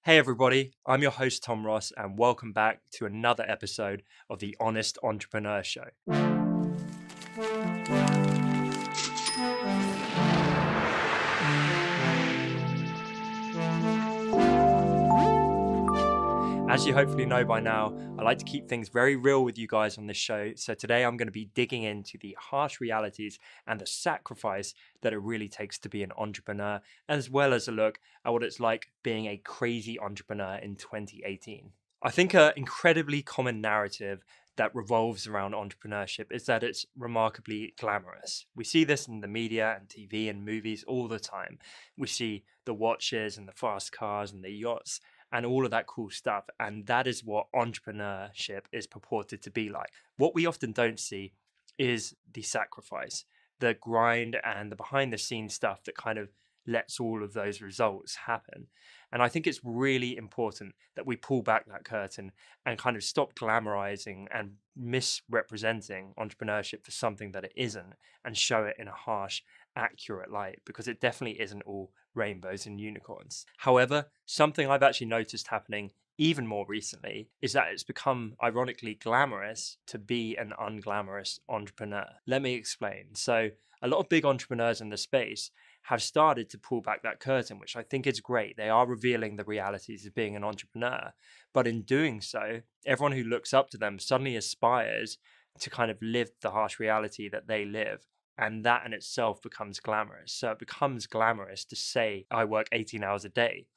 Hey everybody, I'm your host Tom Ross, and welcome back to another episode of the Honest Entrepreneur Show. As you hopefully know by now, I like to keep things very real with you guys on this show. So today I'm going to be digging into the harsh realities and the sacrifice that it really takes to be an entrepreneur, as well as a look at what it's like being a crazy entrepreneur in 2018. I think an incredibly common narrative that revolves around entrepreneurship is that it's remarkably glamorous. We see this in the media and TV and movies all the time. We see the watches and the fast cars and the yachts and all of that cool stuff. And that is what entrepreneurship is purported to be like. What we often don't see is the sacrifice, the grind, and the behind the scenes stuff that kind of lets all of those results happen. And I think it's really important that we pull back that curtain and kind of stop glamorizing and misrepresenting entrepreneurship for something that it isn't and show it in a harsh, accurate light, because it definitely isn't all rainbows and unicorns. However, something I've actually noticed happening even more recently is that it's become ironically glamorous to be an unglamorous entrepreneur. Let me explain. So, a lot of big entrepreneurs in the space have started to pull back that curtain, which I think is great. They are revealing the realities of being an entrepreneur. But in doing so, everyone who looks up to them suddenly aspires to kind of live the harsh reality that they live. And that in itself becomes glamorous. So it becomes glamorous to say, I work 18 hours a day.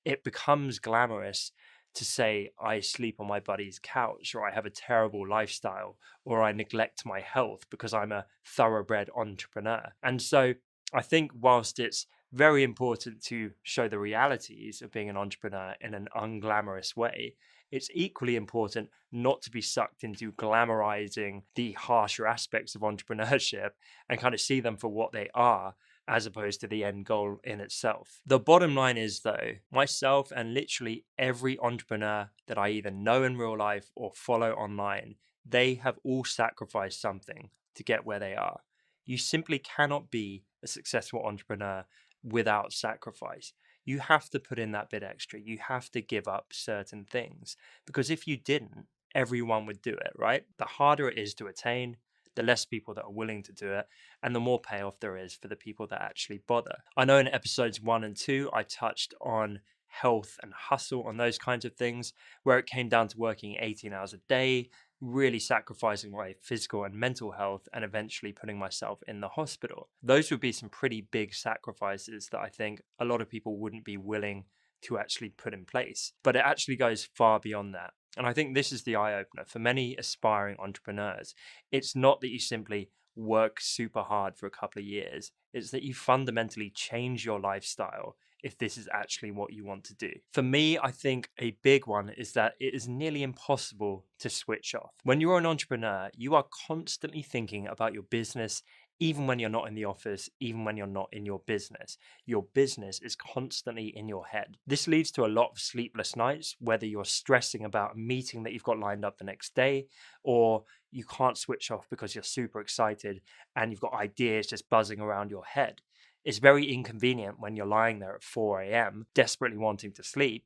It becomes glamorous to say, I sleep on my buddy's couch, or I have a terrible lifestyle, or I neglect my health because I'm a thoroughbred entrepreneur. And so I think whilst it's very important to show the realities of being an entrepreneur in an unglamorous way, it's equally important not to be sucked into glamorizing the harsher aspects of entrepreneurship and kind of see them for what they are as opposed to the end goal in itself. The bottom line is, though, myself and literally every entrepreneur that I either know in real life or follow online, they have all sacrificed something to get where they are. You simply cannot be a successful entrepreneur without sacrifice. You have to put in that bit extra. You have to give up certain things, because if you didn't, everyone would do it, right? The harder it is to attain, the less people that are willing to do it, and the more payoff there is for the people that actually bother. I know in episodes 1 and 2, I touched on health and hustle, on those kinds of things, where it came down to working 18 hours a day, really sacrificing my physical and mental health, and eventually putting myself in the hospital. Those would be some pretty big sacrifices that I think a lot of people wouldn't be willing to actually put in place. But it actually goes far beyond that. And I think this is the eye opener for many aspiring entrepreneurs. It's not that you simply work super hard for a couple of years, it's that you fundamentally change your lifestyle if this is actually what you want to do. For me, I think a big one is that it is nearly impossible to switch off. When you're an entrepreneur, you are constantly thinking about your business, even when you're not in the office, even when you're not in your business. Your business is constantly in your head. This leads to a lot of sleepless nights, whether you're stressing about a meeting that you've got lined up the next day, or you can't switch off because you're super excited and you've got ideas just buzzing around your head. It's very inconvenient when you're lying there at 4 a.m., desperately wanting to sleep,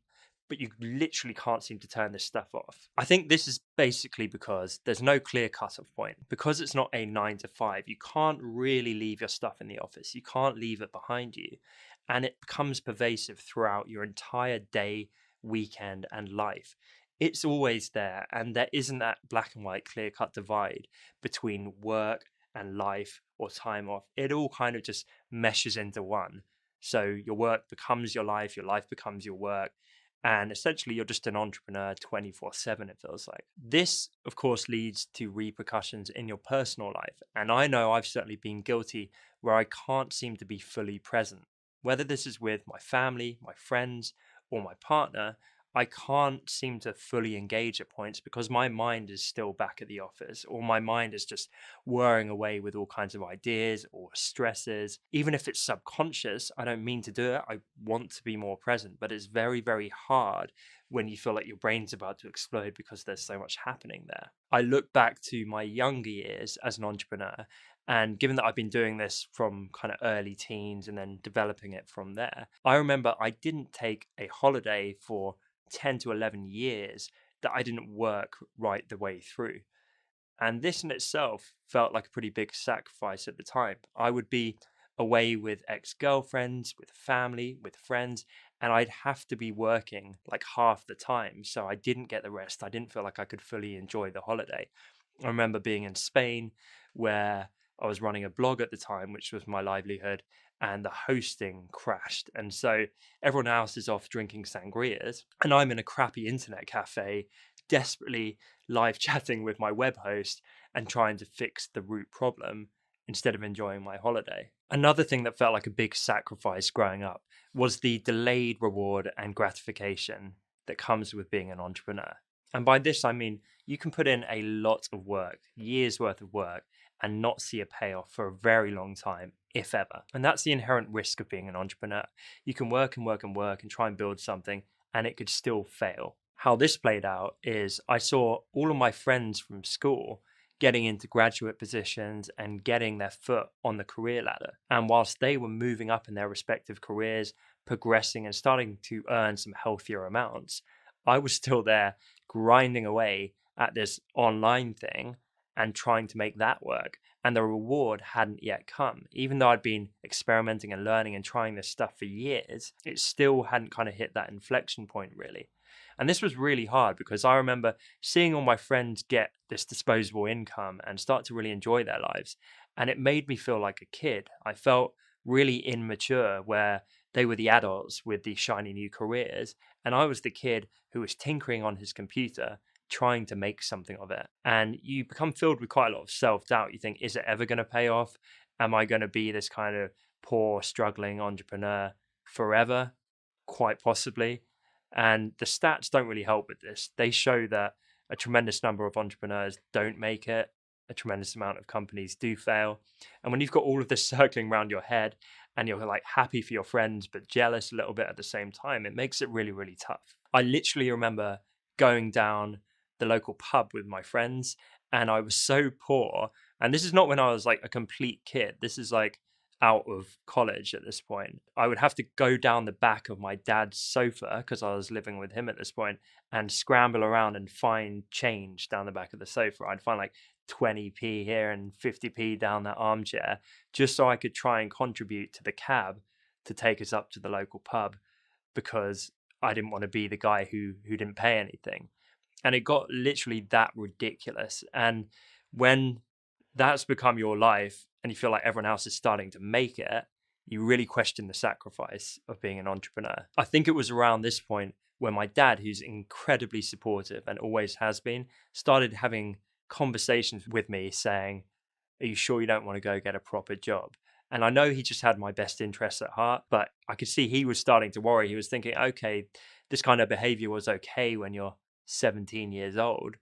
but you literally can't seem to turn this stuff off. I think this is basically because there's no clear cutoff point. Because it's not a 9 to 5, you can't really leave your stuff in the office. You can't leave it behind you. And it becomes pervasive throughout your entire day, weekend, and life. It's always there. And there isn't that black and white clear cut divide between work and life or time off. It all kind of just meshes into one. So your work becomes your life becomes your work. And essentially, you're just an entrepreneur 24/7, it feels like. This, of course, leads to repercussions in your personal life. And I know I've certainly been guilty where I can't seem to be fully present. Whether this is with my family, my friends, or my partner, I can't seem to fully engage at points because my mind is still back at the office, or my mind is just whirring away with all kinds of ideas or stresses. Even if it's subconscious, I don't mean to do it. I want to be more present, but it's very, very hard when you feel like your brain's about to explode because there's so much happening there. I look back to my younger years as an entrepreneur, and given that I've been doing this from kind of early teens and then developing it from there, I remember I didn't take a holiday for 10 to 11 years that I didn't work right the way through. And this in itself felt like a pretty big sacrifice at the time. I would be away with ex girlfriends, with family, with friends, and I'd have to be working like half the time. So I didn't get the rest. I didn't feel like I could fully enjoy the holiday. I remember being in Spain where I was running a blog at the time, which was my livelihood, and the hosting crashed. And so everyone else is off drinking sangrias, and I'm in a crappy internet cafe, desperately live chatting with my web host and trying to fix the root problem instead of enjoying my holiday. Another thing that felt like a big sacrifice growing up was the delayed reward and gratification that comes with being an entrepreneur. And by this, I mean you can put in a lot of work, years worth of work, and not see a payoff for a very long time, if ever. And that's the inherent risk of being an entrepreneur. You can work and work and work and try and build something, and it could still fail. How this played out is I saw all of my friends from school getting into graduate positions and getting their foot on the career ladder. And whilst they were moving up in their respective careers, progressing and starting to earn some healthier amounts, I was still there grinding away at this online thing and trying to make that work. And the reward hadn't yet come. Even though I'd been experimenting and learning and trying this stuff for years, it still hadn't kind of hit that inflection point really. And this was really hard because I remember seeing all my friends get this disposable income and start to really enjoy their lives. And it made me feel like a kid. I felt really immature where they were the adults with the shiny new careers. And I was the kid who was tinkering on his computer, trying to make something of it. And you become filled with quite a lot of self doubt. You think, is it ever going to pay off? Am I going to be this kind of poor, struggling entrepreneur forever? Quite possibly. And the stats don't really help with this. They show that a tremendous number of entrepreneurs don't make it. A tremendous amount of companies do fail. And when you've got all of this circling around your head and you're like happy for your friends, but jealous a little bit at the same time, it makes it really, really tough. I literally remember going down the local pub with my friends and I was so poor. And this is not when I was like a complete kid. This is like out of college at this point. I would have to go down the back of my dad's sofa because I was living with him at this point and scramble around and find change down the back of the sofa. I'd find like 20p here and 50p down that armchair just so I could try and contribute to the cab to take us up to the local pub because I didn't want to be the guy who didn't pay anything. And it got literally that ridiculous. And when that's become your life and you feel like everyone else is starting to make it, you really question the sacrifice of being an entrepreneur. I think it was around this point where my dad, who's incredibly supportive and always has been, started having conversations with me saying, are you sure you don't want to go get a proper job? And I know he just had my best interests at heart, but I could see he was starting to worry. He was thinking, okay, this kind of behavior was okay when you're 17 years old,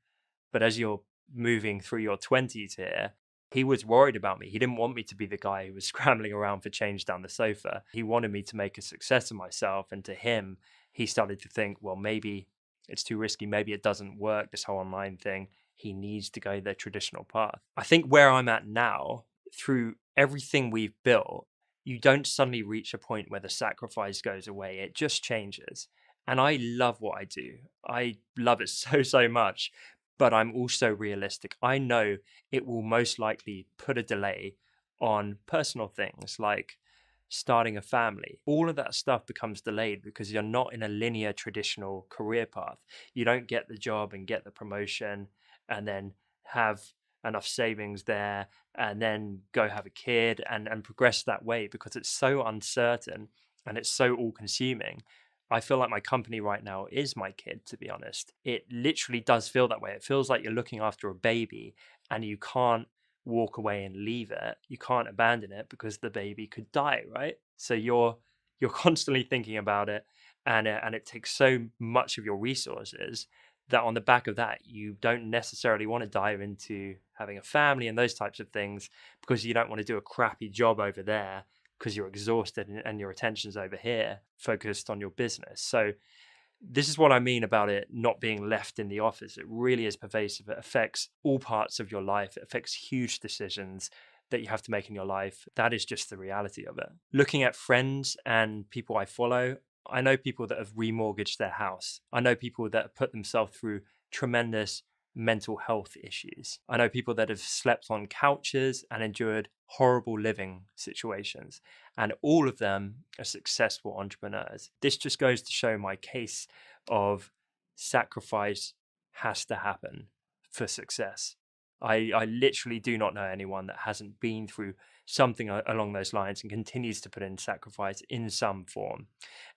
but as you're moving through your 20s here, he was worried about me. He didn't want me to be the guy who was scrambling around for change down the sofa. He wanted me to make a success of myself. And to him, he started to think, well, maybe it's too risky. Maybe it doesn't work, this whole online thing. He needs to go the traditional path. I think where I'm at now, through everything we've built, you don't suddenly reach a point where the sacrifice goes away. It just changes. And I love what I do. I love it so, so much. But I'm also realistic. I know it will most likely put a delay on personal things like starting a family. All of that stuff becomes delayed because you're not in a linear traditional career path. You don't get the job and get the promotion and then have enough savings there and then go have a kid and progress that way because it's so uncertain and it's so all consuming. I feel like my company right now is my kid, to be honest. It literally does feel that way. It feels like you're looking after a baby and you can't walk away and leave it. You can't abandon it because the baby could die, right? So you're constantly thinking about it and it takes so much of your resources that on the back of that, you don't necessarily want to dive into having a family and those types of things because you don't want to do a crappy job over there because you're exhausted and your attention's over here focused on your business. So this is what I mean about it not being left in the office. It really is pervasive. It affects all parts of your life. It affects huge decisions that you have to make in your life. That is just the reality of it. Looking at friends and people I follow, I know people that have remortgaged their house. I know people that have put themselves through tremendous mental health issues. I know people that have slept on couches and endured horrible living situations. And all of them are successful entrepreneurs. This just goes to show my case of sacrifice has to happen for success. I literally do not know anyone that hasn't been through something along those lines and continues to put in sacrifice in some form.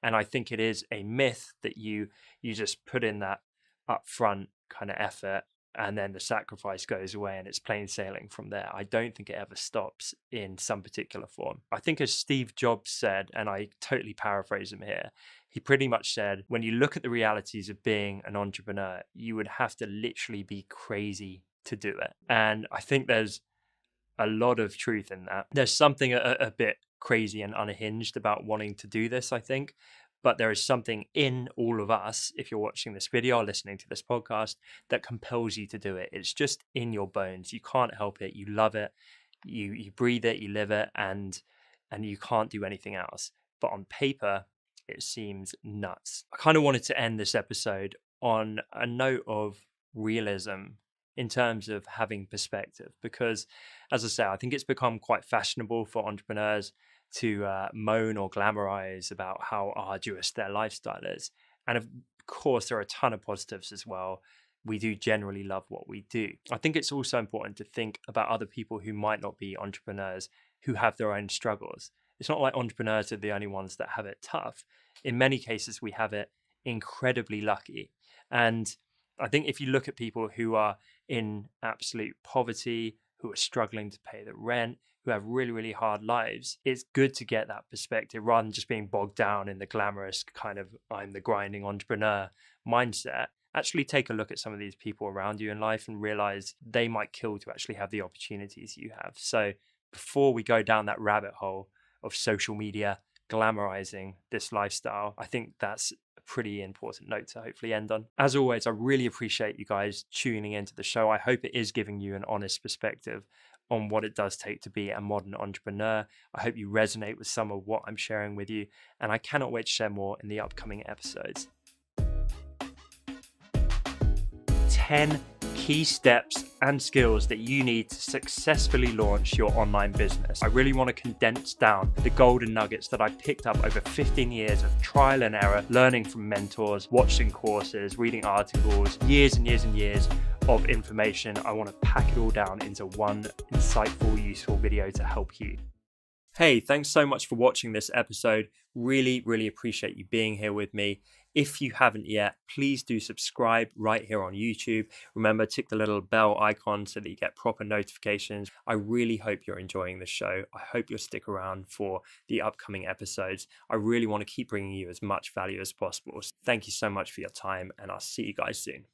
And I think it is a myth that you just put in that upfront kind of effort and then the sacrifice goes away and it's plain sailing from there. I don't think it ever stops in some particular form. I think as Steve Jobs said, and I totally paraphrase him here, he pretty much said, when you look at the realities of being an entrepreneur, you would have to literally be crazy to do it. And I think there's a lot of truth in that. There's something a bit crazy and unhinged about wanting to do this, I think. But there is something in all of us, if you're watching this video or listening to this podcast, that compels you to do it. It's just in your bones. You can't help it. You love it. You breathe it, you live it, and you can't do anything else. But on paper, it seems nuts. I kind of wanted to end this episode on a note of realism in terms of having perspective, because as I say, I think it's become quite fashionable for entrepreneurs to moan or glamorize about how arduous their lifestyle is. And of course, there are a ton of positives as well. We do generally love what we do. I think it's also important to think about other people who might not be entrepreneurs who have their own struggles. It's not like entrepreneurs are the only ones that have it tough. In many cases, we have it incredibly lucky. And I think if you look at people who are in absolute poverty, who are struggling to pay the rent, who have really, really hard lives, it's good to get that perspective rather than just being bogged down in the glamorous kind of I'm the grinding entrepreneur mindset. Actually take a look at some of these people around you in life and realize they might kill to actually have the opportunities you have. So before we go down that rabbit hole of social media glamorizing this lifestyle, I think that's a pretty important note to hopefully end on. As always, I really appreciate you guys tuning into the show. I hope it is giving you an honest perspective on what it does take to be a modern entrepreneur. I hope you resonate with some of what I'm sharing with you, and I cannot wait to share more in the upcoming episodes. 10 key steps and skills that you need to successfully launch your online business. I really want to condense down the golden nuggets that I picked up over 15 years of trial and error, learning from mentors, watching courses, reading articles, years and years and years of information. I want to pack it all down into one insightful, useful video to help you. Hey, thanks so much for watching this episode. Really, really appreciate you being here with me. If you haven't yet, please do subscribe right here on YouTube. Remember, tick the little bell icon so that you get proper notifications. I really hope you're enjoying the show. I hope you'll stick around for the upcoming episodes. I really want to keep bringing you as much value as possible. So thank you so much for your time, and I'll see you guys soon.